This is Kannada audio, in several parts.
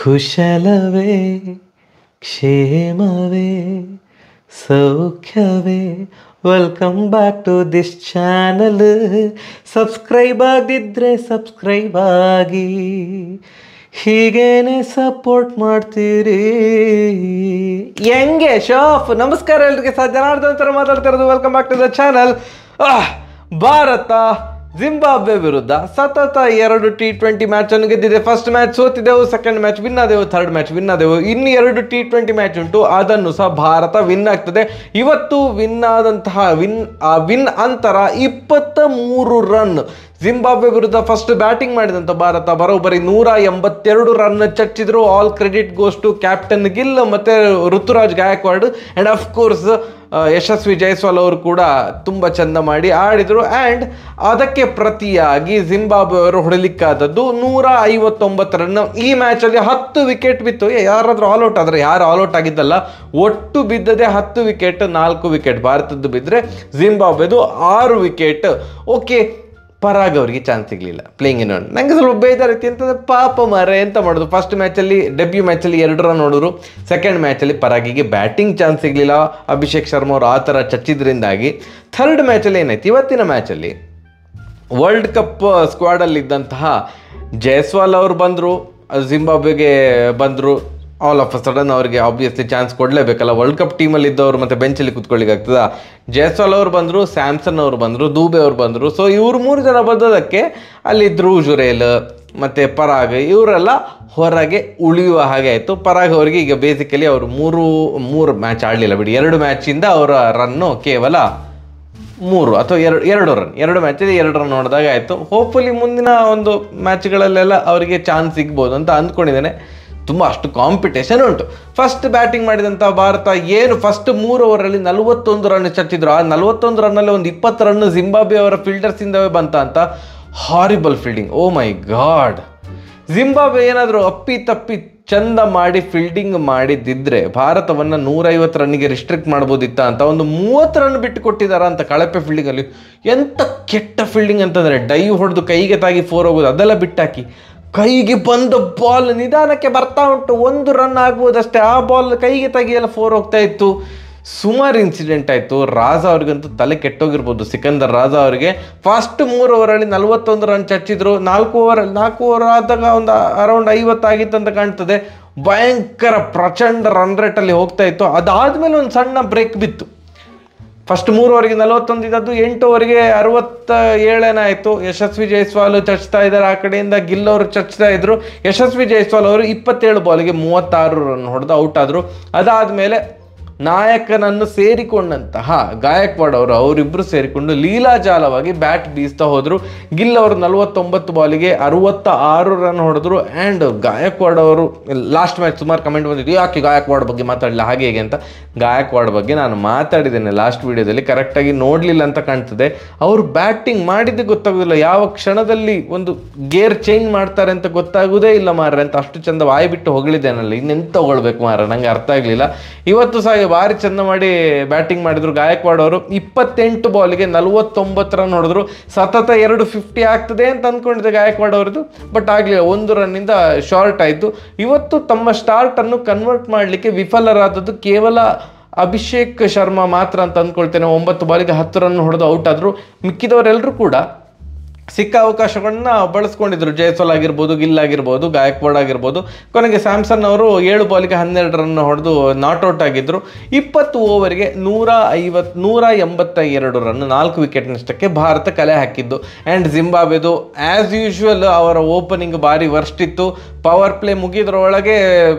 ಕುಶಲವೇ ಕ್ಷೇಮವೇ ಸೌಖ್ಯವೇ welcome back to this channel. Subscribe ಆಗಿದ್ದರೆ ಸಬ್ಸ್ಕ್ರೈಬ್ ಆಗಿ, ಹೀಗೇನೆ ಸಪೋರ್ಟ್ ಮಾಡ್ತೀರಿ. ಹೆಂಗೆ ಶಾಫ್. ನಮಸ್ಕಾರ ಎಲ್ರಿಗೆ, ಜನಾರ್ದನ್ ಥರ ಮಾತಾಡ್ತಿರೋದು. Welcome back to the channel. Bharat Zimbabwe ವಿರುದ್ಧ ಸತತ 2 T20 ಮ್ಯಾಚನ್ನು ಗೆದ್ದಿದೆ. ಫಸ್ಟ್ ಮ್ಯಾಚ್ ಸೋತಿದ್ದೆವು, ಸೆಕೆಂಡ್ ಮ್ಯಾಚ್ ವಿನ್ ಆದೆವು, ಥರ್ಡ್ ಮ್ಯಾಚ್ ವಿನ್ ಆದೆವು. ಇನ್ನು 2 T20 ಮ್ಯಾಚ್ ಉಂಟು, ಅದನ್ನು ಸಹ ಭಾರತ ವಿನ್ ಆಗ್ತದೆ. ಇವತ್ತು ವಿನ್ ಆದಂತಹ ವಿನ್ ಅಂತರ 23 ರನ್. ಜಿಂಬಾಬ್ವೆ ವಿರುದ್ಧ ಫಸ್ಟ್ ಬ್ಯಾಟಿಂಗ್ ಮಾಡಿದಂಥ ಭಾರತ ಬರೋಬ್ಬರಿ 182 ರನ್ ಚಚ್ಚಿದ್ರು. All credit goes to captain Gill ಮತ್ತು ಋತುರಾಜ್ ಗಾಯಕ್ವಾಡ್ ಆ್ಯಂಡ್ ಅಫ್ಕೋರ್ಸ್ ಯಶಸ್ವಿ ಜೈಸ್ವಾಲ್ ಅವರು ಕೂಡ ತುಂಬ ಚೆಂದ ಮಾಡಿ ಆಡಿದರು. ಆ್ಯಂಡ್ ಅದಕ್ಕೆ ಪ್ರತಿಯಾಗಿ ಜಿಂಬಾಬ್ವೆ ಅವರು ಹೊಡಲಿಕ್ಕಾದದ್ದು 159 ರನ್. ಈ ಮ್ಯಾಚಲ್ಲಿ 10 ವಿಕೆಟ್ ಬಿತ್ತು. ಯಾರಾದರೂ ಆಲ್ಔಟ್ ಆದರೆ, ಯಾರು ಆಲ್ಔಟ್ ಆಗಿದ್ದಲ್ಲ, ಒಟ್ಟು ಬಿದ್ದದೆ 10 ವಿಕೆಟ್. 4 ವಿಕೆಟ್ ಭಾರತದ್ದು ಬಿದ್ದರೆ ಜಿಂಬಾಬ್ವೆದು 6 ವಿಕೆಟ್. ಓಕೆ, ಪರಾಗ್ ಅವರಿಗೆ ಚಾನ್ಸ್ ಸಿಗಲಿಲ್ಲ ಪ್ಲೇಯಿಂಗ್ ಇನ್. ನನಗೆ ಸ್ವಲ್ಪ ಬೇಜಾರೈತಿ ಅಂತಂದರೆ, ಪಾಪ ಮಾರೆ ಎಂತ ಮಾಡೋದು. ಫಸ್ಟ್ ಮ್ಯಾಚಲ್ಲಿ ಡೆಬ್ಯೂ ಮ್ಯಾಚಲ್ಲಿ 2 ರನ್ ನೋಡಿದ್ರು. ಸೆಕೆಂಡ್ ಮ್ಯಾಚಲ್ಲಿ ಪರಾಗಿಗೆ ಬ್ಯಾಟಿಂಗ್ ಚಾನ್ಸ್ ಸಿಗಲಿಲ್ಲ. ಅಭಿಷೇಕ್ ಶರ್ಮಾ ಅವರು ಆ ಥರ ಚಚ್ಚಿದ್ರಿಂದಾಗಿ. ಥರ್ಡ್ ಮ್ಯಾಚಲ್ಲಿ ಏನಾಯ್ತು, ಇವತ್ತಿನ ಮ್ಯಾಚಲ್ಲಿ ವರ್ಲ್ಡ್ ಕಪ್ ಸ್ಕ್ವಾಡಲ್ಲಿದ್ದಂತಹ ಜೈಸ್ವಾಲ್ ಅವರು ಬಂದರು, ಜಿಂಬಾಬ್ವೆಗೆ ಬಂದರು. ಆಲ್ ಆಫ್ ಅ ಸಡನ್ ಅವರಿಗೆ ಆಬ್ವಿಯಸ್ಲಿ ಚಾನ್ಸ್ ಕೊಡಲೇಬೇಕಲ್ಲ, ವರ್ಲ್ಡ್ ಕಪ್ ಟೀಮಲ್ಲಿ ಇದ್ದವರು ಮತ್ತು ಬೆಂಚಲ್ಲಿ ಕೂತ್ಕೊಳ್ಳಿಕ್ಕೆ ಆಗ್ತದ. ಜೈಸ್ವಾಲ್ ಅವರು ಬಂದರು, ಸ್ಯಾಮ್ಸನ್ ಅವರು ಬಂದರು, ದೂಬೆ ಅವರು ಬಂದರು. ಸೊ ಇವರು 3 ಜನ ಬಂದದಕ್ಕೆ ಅಲ್ಲಿ ಧ್ರುವ್ ಜುರೇಲ್ ಮತ್ತು ಪರಾಗ್ ಇವರೆಲ್ಲ ಹೊರಗೆ ಉಳಿಯುವ ಹಾಗೆ ಆಯಿತು. ಪರಾಗ್ ಅವರಿಗೆ ಈಗ ಬೇಸಿಕಲಿ ಅವರು ಮೂರು ಮ್ಯಾಚ್ ಆಡಲಿಲ್ಲ ಬಿಡಿ. 2 ಮ್ಯಾಚಿಂದ ಅವರ ರನ್ನು ಕೇವಲ 3 ಅಥವಾ 2 ರನ್. 2 ಮ್ಯಾಚಲ್ಲಿ 2 ರನ್ ನೋಡಿದಾಗ ಆಯಿತು. ಹೋಪ್ಫುಲಿ ಮುಂದಿನ ಒಂದು ಮ್ಯಾಚ್ಗಳಲ್ಲೆಲ್ಲ ಅವರಿಗೆ ಚಾನ್ಸ್ ಸಿಗ್ಬೋದು ಅಂತ ಅಂದ್ಕೊಂಡಿದ್ದೇನೆ. ತುಂಬ ಅಷ್ಟು ಕಾಂಪಿಟೇಷನ್ ಉಂಟು. ಫಸ್ಟ್ ಬ್ಯಾಟಿಂಗ್ ಮಾಡಿದಂಥ ಭಾರತ ಏನು ಫಸ್ಟ್ 3 ಓವರಲ್ಲಿ 41 ರನ್ ಚಚ್ಚಿದ್ರು. ಆ 41 ರನ್ನಲ್ಲಿ ಒಂದು 20 ರನ್ ಜಿಂಬಾಬ್ವೆ ಅವರ ಫೀಲ್ಡರ್ಸಿಂದವೇ ಬಂತ ಅಂತ. ಹಾರಿಬಲ್ ಫೀಲ್ಡಿಂಗ್, ಓ ಮೈ ಗಾಡ್. ಜಿಂಬಾಬ್ವೆ ಏನಾದರೂ ಅಪ್ಪಿ ತಪ್ಪಿ ಚಂದ ಮಾಡಿ ಫೀಲ್ಡಿಂಗ್ ಮಾಡಿದ್ದಿದ್ರೆ ಭಾರತವನ್ನು 150 ರನ್ನಿಗೆ ರಿಸ್ಟ್ರಿಕ್ಟ್ ಮಾಡ್ಬೋದಿತ್ತ ಅಂತ. ಒಂದು 30 ರನ್ ಬಿಟ್ಟು ಕೊಟ್ಟಿದ್ದಾರ ಅಂತ ಕಳಪೆ ಫೀಲ್ಡಿಂಗಲ್ಲಿ. ಎಂಥ ಕೆಟ್ಟ ಫೀಲ್ಡಿಂಗ್ ಅಂತಂದರೆ, ಡೈವ್ ಹೊಡೆದು ಕೈಗೆ ತಾಗಿ 4 ಹೋಗೋದು ಅದೆಲ್ಲ ಬಿಟ್ಟಾಕಿ, ಕೈಗೆ ಬಂದ ಬಾಲ್ ನಿಧಾನಕ್ಕೆ ಬರ್ತಾ ಉಂಟು, 1 ರನ್ ಆಗ್ಬೋದಷ್ಟೇ, ಆ ಬಾಲ್ ಕೈಗೆ ತೆಗಿಯೆಲ್ಲ 4 ಹೋಗ್ತಾ ಇತ್ತು. ಸುಮಾರು ಇನ್ಸಿಡೆಂಟ್ ಆಯಿತು. ರಾಜಾ ಅವ್ರಿಗಂತೂ ತಲೆ ಕೆಟ್ಟೋಗಿರ್ಬೋದು, ಸಿಕಂದರ್ ರಾಜಾ ಅವರಿಗೆ. ಫಸ್ಟ್ 3 ಓವರಲ್ಲಿ 41 ರನ್ ಚಚ್ಚಿದ್ರು. 4 ಓವರ್ ಆದಾಗ ಒಂದು ಅರೌಂಡ್ 50 ಆಗಿತ್ತು ಅಂತ ಕಾಣ್ತದೆ. ಭಯಂಕರ ಪ್ರಚಂಡ ರನ್ ರೇಟಲ್ಲಿ ಹೋಗ್ತಾ ಇತ್ತು. ಅದಾದಮೇಲೆ ಒಂದು ಸಣ್ಣ ಬ್ರೇಕ್ ಬಿತ್ತು. ಫಸ್ಟ್ 3 ಓವರಿಗೆ 41 ಇದ್ದದ್ದು 8 ಓವರಿಗೆ 67 ಆಯಿತು. ಯಶಸ್ವಿ ಜೈಸ್ವಾಲ್ ಚಚ್ತಾ ಇದ್ದಾರೆ, ಆ ಕಡೆಯಿಂದ ಗಿಲ್ ಅವರು ಚಚ್ತಾ ಇದ್ರು. ಯಶಸ್ವಿ ಜೈಸ್ವಾಲ್ ಅವರು 27 ಬಾಲಿಗೆ 36 ರನ್ ಹೊಡೆದು ಔಟ್ ಆದರು. ಅದಾದಮೇಲೆ ನಾಯಕನನ್ನು ಸೇರಿಕೊಂಡಂತಹ ಗಾಯಕ್ವಾಡ್ ಅವರಿಬ್ಬರು ಸೇರಿಕೊಂಡು ಲೀಲಾಜಾಲವಾಗಿ ಬ್ಯಾಟ್ ಬೀಸ್ತಾ ಹೋದರು. ಗಿಲ್ ಅವರು 49 ಬಾಲಿಗೆ 66 ರನ್ ಹೊಡೆದ್ರು. ಆ್ಯಂಡ್ ಗಾಯಕ್ವಾಡ್ ಅವರು ಲಾಸ್ಟ್ ಮ್ಯಾಚ್ ಸುಮಾರು ಕಮೆಂಟ್ ಬಂದಿದ್ದು, ಯಾಕೆ ಗಾಯಕ್ವಾಡ್ ಬಗ್ಗೆ ಮಾತಾಡಲಿಲ್ಲ ಹಾಗೆ ಹೇಗೆ ಅಂತ. ಗಾಯಕ್ವಾಡ್ ಬಗ್ಗೆ ನಾನು ಮಾತಾಡಿದ್ದೇನೆ ಲಾಸ್ಟ್ ವಿಡಿಯೋದಲ್ಲಿ, ಕರೆಕ್ಟಾಗಿ ನೋಡಲಿಲ್ಲ ಅಂತ ಕಾಣ್ತದೆ. ಅವರು ಬ್ಯಾಟಿಂಗ್ ಮಾಡಿದ್ದೇ ಗೊತ್ತಾಗೋದಿಲ್ಲ, ಯಾವ ಕ್ಷಣದಲ್ಲಿ ಒಂದು ಗೇರ್ ಚೇಂಜ್ ಮಾಡ್ತಾರೆ ಅಂತ ಗೊತ್ತಾಗೋದೇ ಇಲ್ಲ ಮಾರ್ರೆ ಅಂತ. ಅಷ್ಟು ಚಂದ ಬಾಯಿ ಬಿಟ್ಟು ಹೊಗಳಿದ್ದೇನಲ್ಲ, ಇನ್ನೆಂತ ಹೊಗಳ್ಬೇಕು ಮಾರ್ರೆ, ನನಗೆ ಅರ್ಥ ಆಗಲಿಲ್ಲ. ಇವತ್ತು ಸಹ ಭಾರಿ ಚಂದ ಮಾಡಿ ಬ್ಯಾಟಿಂಗ್ ಮಾಡಿದ್ರು ಗಾಯಕ್ವಾಡ್ ಅವರು. 28 ಬಾಲಿಗೆ 49 ರನ್ ಹೊಡೆದ್ರು. ಸತತ 250 ಆಗ್ತದೆ ಅಂತ ಅಂದ್ಕೊಂಡಿದ್ದೆ ಗಾಯಕ್ವಾಡ್ ಅವ್ರದ್ದು, ಬಟ್ ಆಗಲಿಲ್ಲ. 1 ರನ್ನಿಂದ ಶಾರ್ಟ್ ಆಯಿತು. ಇವತ್ತು ತಮ್ಮ ಸ್ಟಾರ್ಟನ್ನು ಕನ್ವರ್ಟ್ ಮಾಡಲಿಕ್ಕೆ ವಿಫಲರಾದದ್ದು ಕೇವಲ ಅಭಿಷೇಕ್ ಶರ್ಮಾ ಮಾತ್ರ ಅಂತ ಅಂದ್ಕೊಳ್ತೇನೆ. 9 ಬಾಲಿಗೆ 10 ರನ್ ಹೊಡೆದು ಔಟ್ ಆದರು. ಮಿಕ್ಕಿದವರೆಲ್ಲರೂ ಕೂಡ ಸಿಕ್ಕ ಅವಕಾಶಗಳನ್ನ ಬಳಸ್ಕೊಂಡಿದ್ರು. ಜೈಸ್ವಾಲ್ ಆಗಿರ್ಬೋದು, ಗಿಲ್ ಆಗಿರ್ಬೋದು, ಗಾಯಕ್ವಾಡ್ ಆಗಿರ್ಬೋದು. ಕೊನೆಗೆ ಸ್ಯಾಮ್ಸನ್ ಅವರು 7 ಬಾಲಿಗೆ 12 ರನ್ ಹೊಡೆದು ನಾಟ್ಔಟ್ ಆಗಿದ್ದರು. 20 ಓವರಿಗೆ 182 ರನ್, 4 ವಿಕೆಟ್ ನಷ್ಟಕ್ಕೆ ಭಾರತ ಕಲೆ ಹಾಕಿದ್ದು. ಆ್ಯಂಡ್ ಜಿಂಬಾಬ್ವೆದು ಆ್ಯಸ್ ಯೂಶ್ವಲ್ ಅವರ ಓಪನಿಂಗ್ ಭಾರಿ ವರ್ಸ್ಟ್ ಇತ್ತು. ಪವರ್ ಪ್ಲೇ ಮುಗಿದ್ರೊಳಗೆ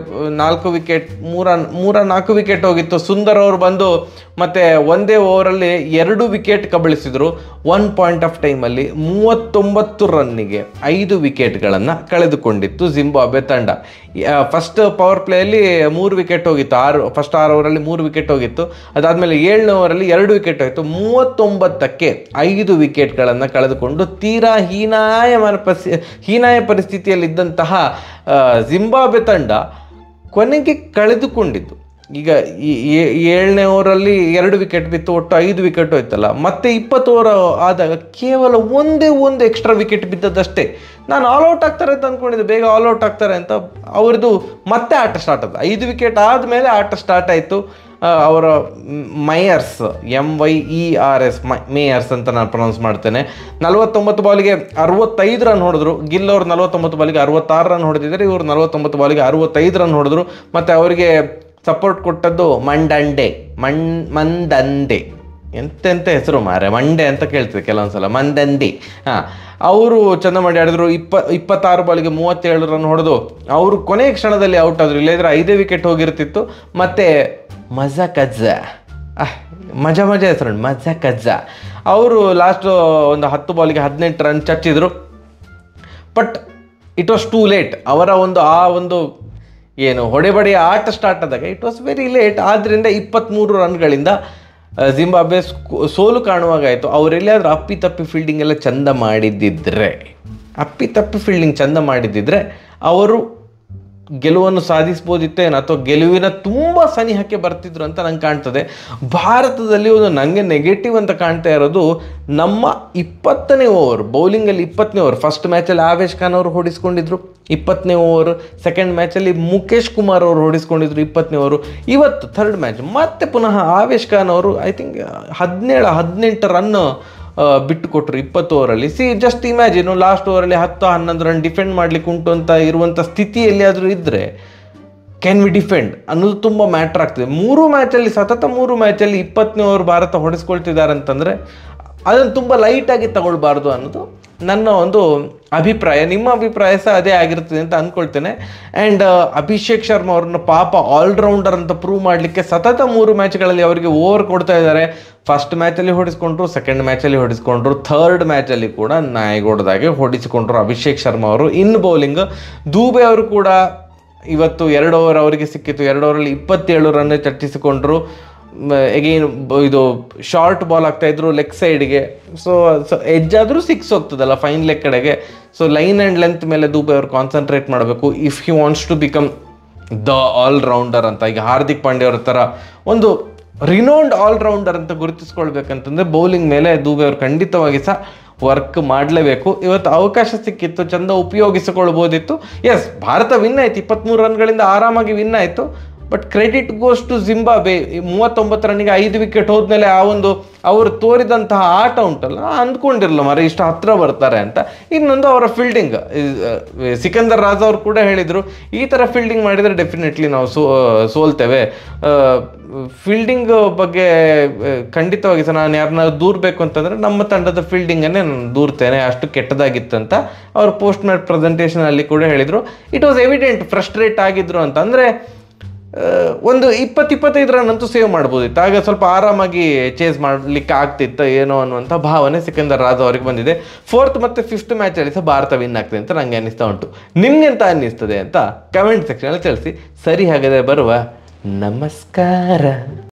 4 ವಿಕೆಟ್ ಹೋಗಿತ್ತು. ಸುಂದರ್ ಅವರು ಬಂದು ಮತ್ತು ಒಂದೇ ಓವರಲ್ಲಿ 2 ವಿಕೆಟ್ ಕಬಳಿಸಿದರು. 1 ಪಾಯಿಂಟ್ ಆಫ್ ಟೈಮಲ್ಲಿ 39 ರನ್ನಿಗೆ 5 ವಿಕೆಟ್ಗಳನ್ನು ಕಳೆದುಕೊಂಡಿತ್ತು ಜಿಂಬಾಬ್ವೆ ತಂಡ. ಫಸ್ಟ್ ಪವರ್ ಪ್ಲೇಯಲ್ಲಿ 3 ವಿಕೆಟ್ ಹೋಗಿತ್ತು. ಫಸ್ಟ್ 6 ಓವರಲ್ಲಿ 3 ವಿಕೆಟ್ ಹೋಗಿತ್ತು. ಅದಾದಮೇಲೆ 7ನೇ ಓವರಲ್ಲಿ 2 ವಿಕೆಟ್ ಹೋಯಿತು. 39ಕ್ಕೆ 5 ವಿಕೆಟ್ಗಳನ್ನು ಕಳೆದುಕೊಂಡು ತೀರಾ ಹೀನಾಯ ಪರಿಸ್ಥಿತಿಯಲ್ಲಿದ್ದಂತಹ ಜಿಂಬಾಬ್ವೆ ತಂಡ ಕೊನೆಗೆ ಕಳೆದುಕೊಂಡಿದ್ದು ಈಗ ಈ 7ನೇ ಓವರಲ್ಲಿ 2 ವಿಕೆಟ್ ಬಿತ್ತು, ಒಟ್ಟು 5 ವಿಕೆಟ್ ಹೋಯ್ತಲ್ಲ. ಮತ್ತೆ 20 ಓವರ್ ಆದಾಗ ಕೇವಲ ಒಂದೇ ಒಂದು ಎಕ್ಸ್ಟ್ರಾ ವಿಕೆಟ್ ಬಿದ್ದದಷ್ಟೇ. ನಾನು ಆಲ್ಔಟ್ ಆಗ್ತಾರೆ ಅಂತ ಅಂದ್ಕೊಂಡಿದ್ದೆ, ಬೇಗ ಆಲ್ಔಟ್ ಆಗ್ತಾರೆ ಅಂತ. ಅವ್ರದ್ದು ಮತ್ತೆ ಆಟ ಸ್ಟಾರ್ಟ್ ಆದ. 5 ವಿಕೆಟ್ ಆದಮೇಲೆ ಆಟ ಸ್ಟಾರ್ಟ್ ಆಯಿತು. ಅವರ ಮೈಯರ್ಸ್, MYERS, ಮೇಯರ್ಸ್ ಅಂತ ನಾನು ಪ್ರೊನೌನ್ಸ್ ಮಾಡ್ತೇನೆ, 49 ಬಾಲಿಗೆ 65 ರನ್ ಹೊಡೆದ್ರು. ಗಿಲ್ ಅವರು 49 ಬಾಲಿಗೆ 66 ರನ್ ಹೊಡೆದಿದ್ದಾರೆ. ಇವರು 49 ಬಾಲಿಗೆ 65 ರನ್ ಹೊಡೆದ್ರು. ಮತ್ತು ಅವರಿಗೆ ಸಪೋರ್ಟ್ ಕೊಟ್ಟದ್ದು ಮಂದಂಡೆ ಎಂತೆಂಥ ಹೆಸರು ಮಾರೆ, ಮಂಡೆ ಅಂತ ಕೇಳ್ತದೆ ಕೆಲವೊಂದ್ಸಲ, ಮಂದಂಡಿ. ಅವರು ಚೆಂದ ಮಾಡಿ ಆಡಿದ್ರು. 26 ಬಾಲಿಗೆ 37 ರನ್ ಹೊಡೆದು ಅವರು ಕೊನೆಯ ಕ್ಷಣದಲ್ಲಿ ಔಟ್ ಆದರು. ಇಲ್ಲದಿದ್ರೆ 5 ವಿಕೆಟ್ ಹೋಗಿರ್ತಿತ್ತು. ಮತ್ತು ಮಜಾ ಕಜ್ಜಾ ಹೆಸರು ಮಜಾ ಕಜ್ಜಾ ಅವರು ಲಾಸ್ಟ್ ಒಂದು 10 ಬಾಲಿಗೆ 18 ರನ್ ಚಚ್ಚಿದ್ರು. But it was too late. ಅವರ ಒಂದು ಏನು ಹೊಡೆಬಡೆಯ ಆಟ ಸ್ಟಾರ್ಟ್ ಆದಾಗ ಇಟ್ ವಾಸ್ ವೆರಿ ಲೇಟ್. ಆದ್ದರಿಂದ 23 ರನ್ಗಳಿಂದ ಜಿಂಬಾಬ್ವೆ ಸೋಲು ಕಾಣುವಾಗಾಯಿತು. ಅವರೆಲ್ಲಿಯಾದರೂ ಅಪ್ಪಿತಪ್ಪಿ ಫೀಲ್ಡಿಂಗ್ ಎಲ್ಲ ಚಂದ ಮಾಡಿದ್ದಿದ್ರೆ ಅವರು ಗೆಲುವನ್ನು ಸಾಧಿಸ್ಬೋದಿತ್ತೇನು, ಅಥವಾ ಗೆಲುವಿನ ತುಂಬ ಸನಿಹಕ್ಕೆ ಬರ್ತಿದ್ರು ಅಂತ ನಂಗೆ ಕಾಣ್ತದೆ. ಭಾರತದಲ್ಲಿ ನನಗೆ ನೆಗೆಟಿವ್ ಅಂತ ಕಾಣ್ತಾ ಇರೋದು ನಮ್ಮ 20ನೇ ಓವರ್ ಬೌಲಿಂಗಲ್ಲಿ. 20ನೇ ಓವರ್ ಫಸ್ಟ್ ಮ್ಯಾಚಲ್ಲಿ ಆವೇಶ್ ಖಾನ್ ಅವರು ಹೊಡಿಸ್ಕೊಂಡಿದ್ರು 20ನೇ ಓವರ್. ಸೆಕೆಂಡ್ ಮ್ಯಾಚಲ್ಲಿ ಮುಖೇಶ್ ಕುಮಾರ್ ಅವರು ಹೊಡಿಸ್ಕೊಂಡಿದ್ರು 20ನೇ ಓವರು. ಇವತ್ತು ಥರ್ಡ್ ಮ್ಯಾಚ್ ಮತ್ತೆ ಪುನಃ ಆವೇಶ್ ಖಾನ್ ಅವರು ಐ ಥಿಂಕ್ 17-18 ರನ್ ಬಿಟ್ಟು ಕೊಟ್ಟರು 20 ಓವರಲ್ಲಿ. ಜಸ್ಟ್ ಇಮ್ಯಾಜಿನು, ಲಾಸ್ಟ್ ಓವರಲ್ಲಿ 10-11 ರನ್ ಡಿಫೆಂಡ್ ಮಾಡ್ಲಿಕ್ಕೆ ಉಂಟು ಅಂತ ಇರುವಂಥ ಸ್ಥಿತಿ ಎಲ್ಲಿಯಾದರೂ ಇದ್ದರೆ ಕ್ಯಾನ್ ವಿ ಡಿಫೆಂಡ್ ಅನ್ನೋದು ತುಂಬ ಮ್ಯಾಟ್ರ್ ಆಗ್ತದೆ. 3 ಮ್ಯಾಚಲ್ಲಿ ಸತತ 3 ಮ್ಯಾಚಲ್ಲಿ 20ನೇ ಓವರ್ ಭಾರತ ಹೊಡೆಸ್ಕೊಳ್ತಿದ್ದಾರೆ ಅಂತಂದರೆ ಅದನ್ನು ತುಂಬ ಲೈಟಾಗಿ ತಗೊಳ್ಬಾರ್ದು ಅನ್ನೋದು ನನ್ನ ಒಂದು ಅಭಿಪ್ರಾಯ. ನಿಮ್ಮ ಅಭಿಪ್ರಾಯ ಸಹ ಅದೇ ಆಗಿರ್ತದೆ ಅಂತ ಅಂದ್ಕೊಳ್ತೇನೆ. ಆ್ಯಂಡ್ ಅಭಿಷೇಕ್ ಶರ್ಮಾ ಅವ್ರನ್ನ ಪಾಪ ಆಲ್ರೌಂಡರ್ ಅಂತ ಪ್ರೂವ್ ಮಾಡಲಿಕ್ಕೆ ಸತತ 3 ಮ್ಯಾಚ್ಗಳಲ್ಲಿ ಅವರಿಗೆ ಓವರ್ ಕೊಡ್ತಾ ಇದ್ದಾರೆ. ಫಸ್ಟ್ ಮ್ಯಾಚಲ್ಲಿ ಹೊಡಿಸ್ಕೊಂಡ್ರು, ಸೆಕೆಂಡ್ ಮ್ಯಾಚಲ್ಲಿ ಹೊಡಿಸ್ಕೊಂಡ್ರು, ಥರ್ಡ್ ಮ್ಯಾಚಲ್ಲಿ ಕೂಡ ನಾಯಿಗೊಡ್ದಾಗೆ ಹೊಡಿಸಿಕೊಂಡ್ರು ಅಭಿಷೇಕ್ ಶರ್ಮಾ ಅವರು. ಇನ್ ಬೌಲಿಂಗ್ ದೂಬೆ ಅವರು ಕೂಡ ಇವತ್ತು 2 ಓವರ್ ಅವರಿಗೆ ಸಿಕ್ಕಿತ್ತು. 2 ಓವರಲ್ಲಿ 27 ರನ್ ಚರ್ಚಿಸಿಕೊಂಡ್ರು. ಎಗೈನ್ ಇದು ಶಾರ್ಟ್ ಬಾಲ್ ಆಗ್ತಾಯಿದ್ರು ಲೆಗ್ ಸೈಡ್ಗೆ. ಸೊ ಎಡ್ಜ್ ಆದರೂ 6 ಹೋಗ್ತದಲ್ಲ ಫೈನ್ ಲೆಗ್ ಕಡೆಗೆ. ಸೊ ಲೈನ್ ಆ್ಯಂಡ್ ಲೆಂತ್ ಮೇಲೆ ದೂಬೆ ಅವರು ಕಾನ್ಸಂಟ್ರೇಟ್ ಮಾಡಬೇಕು if he wants to become the allrounder ಅಂತ. ಈಗ ಹಾರ್ದಿಕ್ ಪಾಂಡ್ಯ ಅವ್ರ ಥರ ಒಂದು ರಿನೌಂಡ್ ಆಲ್ರೌಂಡರ್ ಅಂತ ಗುರುತಿಸ್ಕೊಳ್ಬೇಕಂತಂದರೆ ಬೌಲಿಂಗ್ ಮೇಲೆ ದೂಬೆ ಅವರು ಖಂಡಿತವಾಗಿ ಸಹ ವರ್ಕ್ ಮಾಡಲೇಬೇಕು. ಇವತ್ತು ಅವಕಾಶ ಸಿಕ್ಕಿತ್ತು, ಚಂದ ಉಪಯೋಗಿಸಿಕೊಳ್ಬೋದಿತ್ತು. ಎಸ್, ಭಾರತ ವಿನ್ ಆಯಿತು, 23 ರನ್ಗಳಿಂದ ಆರಾಮಾಗಿ ವಿನ್ ಆಯಿತು. But credit goes to Zimbabwe. 39 ರನ್ನಿಗೆ 5 ವಿಕೆಟ್ ಹೋದ್ಮೇಲೆ ಅವರು ತೋರಿದಂತಹ ಆಟ ಉಂಟಲ್ಲ, ಅಂದ್ಕೊಂಡಿರಲ್ಲ ಮರ ಇಷ್ಟು ಹತ್ರ ಬರ್ತಾರೆ ಅಂತ. ಇನ್ನೊಂದು ಅವರ ಫೀಲ್ಡಿಂಗ್, ಸಿಕಂದರ್ ರಾಜಾ ಅವರು ಕೂಡ ಹೇಳಿದರು, ಈ ಥರ ಫೀಲ್ಡಿಂಗ್ ಮಾಡಿದರೆ ಡೆಫಿನೆಟ್ಲಿ ನಾವು ಸೋಲ್ತೇವೆ. ಫೀಲ್ಡಿಂಗ್ ಬಗ್ಗೆ ಖಂಡಿತವಾಗಿ ಸಹ ನಾನು ಯಾರನ್ನ ದೂರಬೇಕು ಅಂತಂದರೆ ನಮ್ಮ ತಂಡದ ಫೀಲ್ಡಿಂಗನ್ನೇ ನಾನು ದೂರ್ತೇನೆ, ಅಷ್ಟು ಕೆಟ್ಟದಾಗಿತ್ತಂತ ಅವರು ಪೋಸ್ಟ್ ಮ್ಯಾಚ್ ಪ್ರೆಸೆಂಟೇಷನಲ್ಲಿ ಕೂಡ ಹೇಳಿದರು. ಇಟ್ ವಾಸ್ ಎವಿಡೆಂಟ್ ಫ್ರಸ್ಟ್ರೇಟ್ ಆಗಿದ್ರು ಅಂತ. ಅಂದರೆ ಒಂದು 20-25 ರನ್ ಅಂತೂ ಸೇವ್ ಮಾಡ್ಬೋದಿತ್ತು, ಆಗ ಸ್ವಲ್ಪ ಆರಾಮಾಗಿ ಚೇಸ್ ಮಾಡಲಿಕ್ಕೆ ಆಗ್ತಿತ್ತು ಏನೋ ಅನ್ನುವಂಥ ಭಾವನೆ ಸಿಕಂದರ್ ರಾಜಾ ಅವರಿಗೆ ಬಂದಿದೆ. 4th ಮತ್ತು 5th ಮ್ಯಾಚಲ್ಲಿ ಸಹ ಭಾರತ ವಿನ್ ಆಗ್ತದೆ ಅಂತ ನನಗೆ ಅನ್ನಿಸ್ತಾ ಉಂಟು. ನಿಮ್ಗೆ ಎಂತ ಅನ್ನಿಸ್ತದೆ ಅಂತ ಕಮೆಂಟ್ ಸೆಕ್ಷನಲ್ಲಿ ತಿಳಿಸಿ. ಸರಿ, ಹಾಗಾದರೆ ಬರುವ ನಮಸ್ಕಾರ.